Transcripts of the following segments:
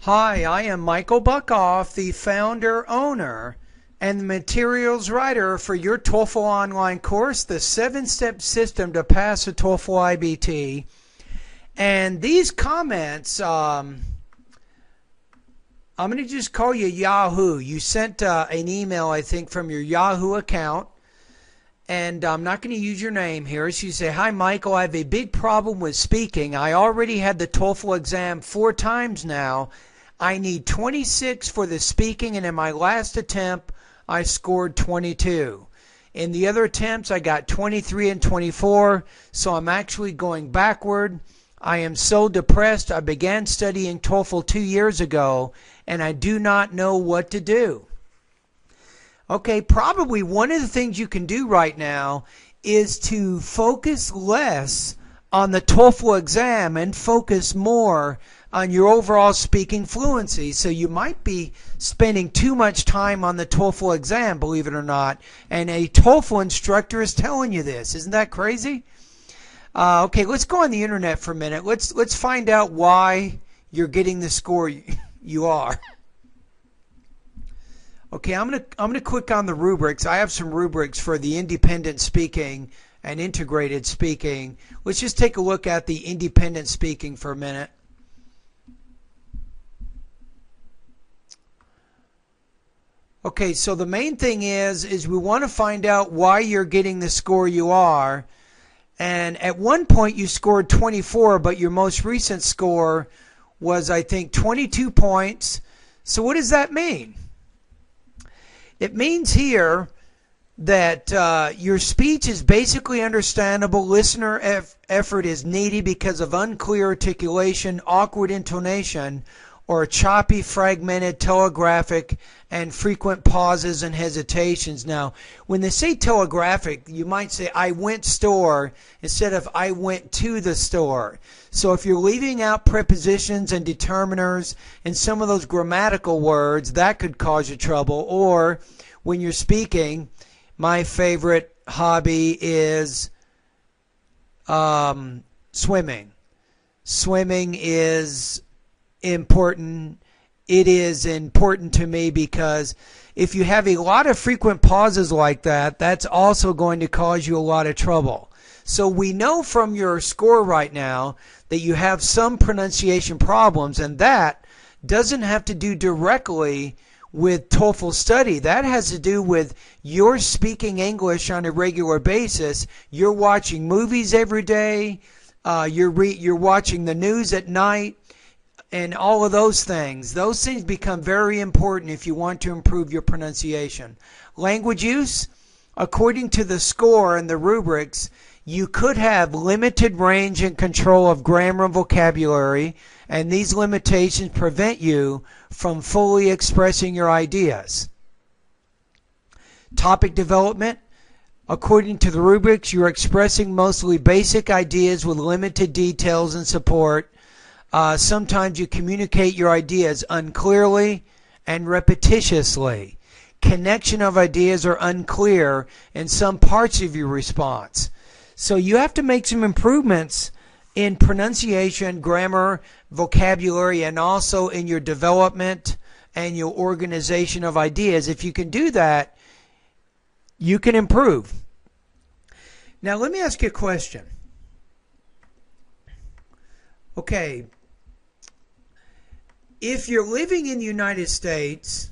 Hi, I am Michael Buckoff, the founder, owner, and the materials writer for your TOEFL online course, the 7-step system to pass a TOEFL IBT. And these comments, I'm going to just call you Yahoo. You sent an email, I think, from your Yahoo account. And I'm not going to use your name here. So you say, "Hi, Michael, I have a big problem with speaking. I already had the TOEFL exam 4 times now. I need 26 for the speaking, and in my last attempt, I scored 22. In the other attempts, I got 23 and 24, so I'm actually going backward. I am so depressed. I began studying TOEFL 2 years ago, and I do not know what to do." Okay, probably one of the things you can do right now is to focus less on the TOEFL exam and focus more on your overall speaking fluency. So you might be spending too much time on the TOEFL exam, believe it or not, and a TOEFL instructor is telling you this. Isn't that crazy? Okay, let's go on the internet for a minute. Let's find out why you're getting the score you are. Okay, I'm gonna click on the rubrics. I have some rubrics for the independent speaking and integrated speaking. Let's just take a look at the independent speaking for a minute. Okay, so the main thing is we want to find out why you're getting the score you are. And at one point you scored 24, but your most recent score was, I think, 22 points. So what does that mean? It means here that your speech is basically understandable. Listener effort is needed because of unclear articulation, awkward intonation, or choppy, fragmented, telegraphic, and frequent pauses and hesitations. Now, when they say telegraphic, you might say, "I went store," instead of "I went to the store." So if you're leaving out prepositions and determiners and some of those grammatical words, that could cause you trouble. Or when you're speaking, my favorite hobby is swimming. Swimming is important. It is important to me because if you have a lot of frequent pauses like that, that's also going to cause you a lot of trouble. So we know from your score right now that you have some pronunciation problems, and that doesn't have to do directly with TOEFL study. That has to do with your speaking English on a regular basis. You're watching movies every day. You're watching the news at night. And all of those things become very important if you want to improve your pronunciation. Language use, according to the score and the rubrics, you could have limited range and control of grammar and vocabulary, and these limitations prevent you from fully expressing your ideas. Topic development, according to the rubrics, you're expressing mostly basic ideas with limited details and support. Sometimes you communicate your ideas unclearly and repetitiously. Connection of ideas are unclear in some parts of your response. So you have to make some improvements in pronunciation, grammar, vocabulary, and also in your development and your organization of ideas. If you can do that, you can improve. Now let me ask you a question. Okay. If you're living in the United States,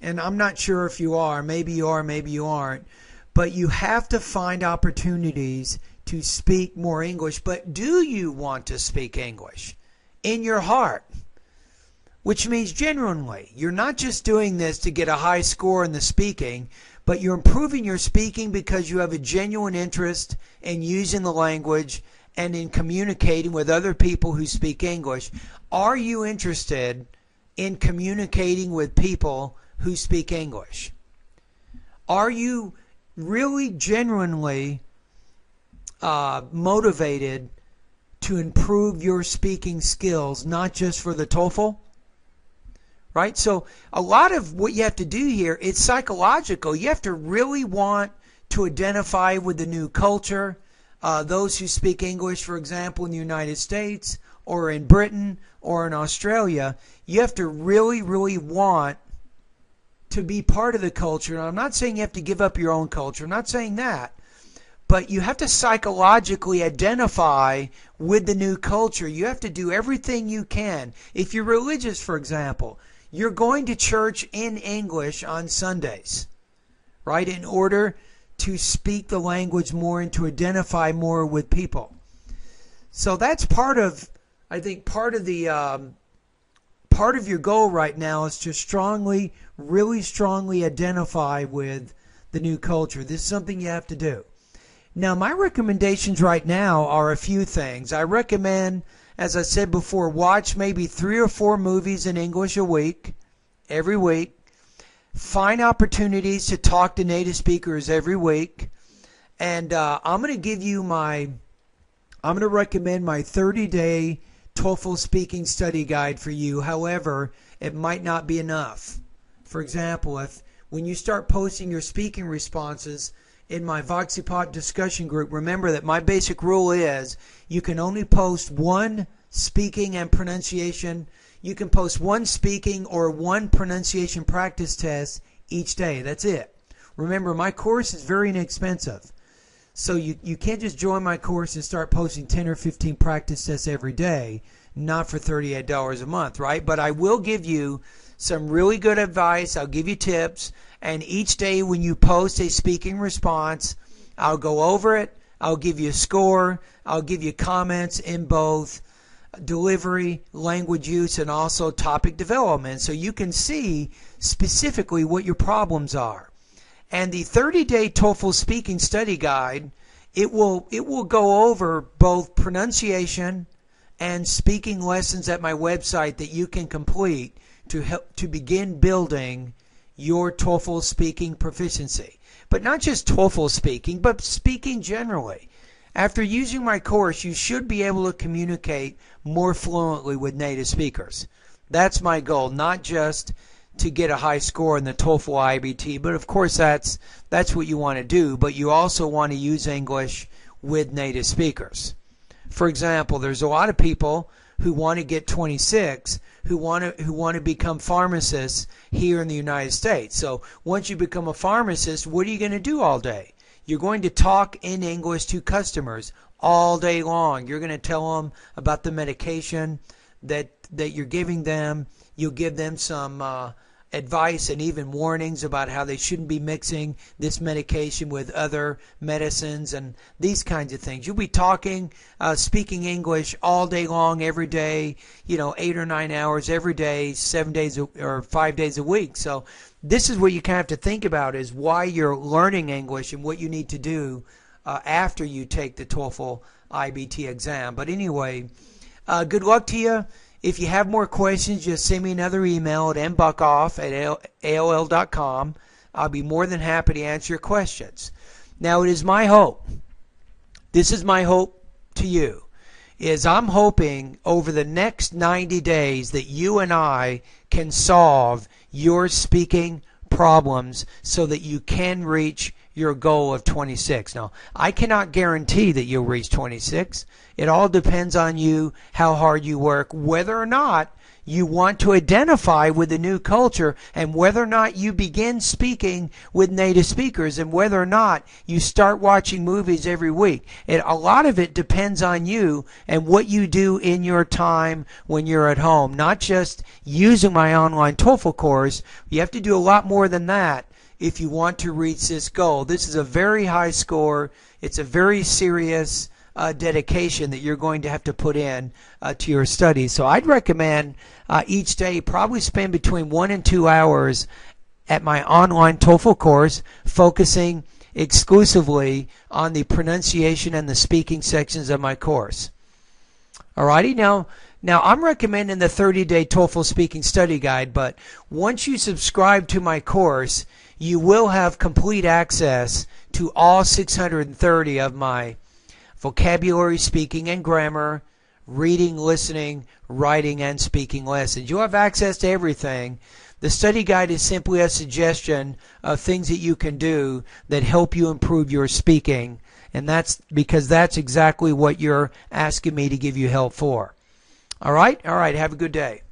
and I'm not sure if you are, maybe you are, maybe you aren't, but you have to find opportunities to speak more English. But do you want to speak English in your heart? Which means genuinely. You're not just doing this to get a high score in the speaking, but you're improving your speaking because you have a genuine interest in using the language and in communicating with other people who speak English. Are you interested in communicating with people who speak English? Are you really genuinely motivated to improve your speaking skills, not just for the TOEFL? Right? So a lot of what you have to do here, it's psychological. You have to really want to identify with the new culture. Those who speak English, for example, in the United States, or in Britain or in Australia, you have to really, really want to be part of the culture. And I'm not saying you have to give up your own culture. I'm not saying that. But you have to psychologically identify with the new culture. You have to do everything you can. If you're religious, for example, you're going to church in English on Sundays, right, in order to speak the language more and to identify more with people. So that's part of, I think, part of your goal right now is to really strongly identify with the new culture. This is something you have to do. Now, my recommendations right now are a few things. I recommend, as I said before, watch maybe 3 or 4 movies in English a week, every week. Find opportunities to talk to native speakers every week. And I'm going to recommend my 30-day TOEFL speaking study guide for you. However, it might not be enough. For example, when you start posting your speaking responses in my VoxyPop discussion group, remember that my basic rule is you can only post one speaking and pronunciation. You can post one speaking or one pronunciation practice test each day. That's it. Remember, my course is very inexpensive. So you can't just join my course and start posting 10 or 15 practice tests every day, not for $38 a month, right? But I will give you some really good advice. I'll give you tips. And each day when you post a speaking response, I'll go over it. I'll give you a score. I'll give you comments in both delivery, language use, and also topic development, so you can see specifically what your problems are. And the 30-day TOEFL speaking study guide, it will go over both pronunciation and speaking lessons at my website that you can complete to help to begin building your TOEFL speaking proficiency. But not just TOEFL speaking, but speaking generally. After using my course, you should be able to communicate more fluently with native speakers. That's my goal, not just to get a high score in the TOEFL IBT, but of course that's what you want to do, but you also want to use English with native speakers. For example, there's a lot of people who want to get 26 who want to become pharmacists here in the United States. So once you become a pharmacist, what are you going to do all day? You're going to talk in English to customers all day long. You're going to tell them about the medication that you're giving them. You'll give them some advice and even warnings about how they shouldn't be mixing this medication with other medicines and these kinds of things. You'll be talking, speaking English all day long, every day, 8 or 9 hours every day, 7 days or 5 days a week. So this is what you kind of have to think about, is why you're learning English and what you need to do after you take the TOEFL IBT exam. But anyway, good luck to you. If you have more questions, just send me another email at mbuckoff@aol.com. I'll be more than happy to answer your questions. Now, it is my hope, this is my hope to you, is I'm hoping over the next 90 days that you and I can solve your speaking problems so that you can reach your goal of 26. Now, I cannot guarantee that you'll reach 26. It all depends on you, how hard you work, whether or not you want to identify with the new culture, and whether or not you begin speaking with native speakers, and whether or not you start watching movies every week. A lot of it depends on you and what you do in your time when you're at home, not just using my online TOEFL course. You have to do a lot more than that if you want to reach this goal. This is a very high score. It's a very serious dedication that you're going to have to put in to your studies. So I'd recommend each day probably spend between 1 and 2 hours at my online TOEFL course, focusing exclusively on the pronunciation and the speaking sections of my course. Alrighty, now I'm recommending the 30-day TOEFL speaking study guide, but once you subscribe to my course, you will have complete access to all 630 of my vocabulary, speaking, and grammar, reading, listening, writing, and speaking lessons. You'll have access to everything. The study guide is simply a suggestion of things that you can do that help you improve your speaking, and that's because that's exactly what you're asking me to give you help for. All right? All right. Have a good day.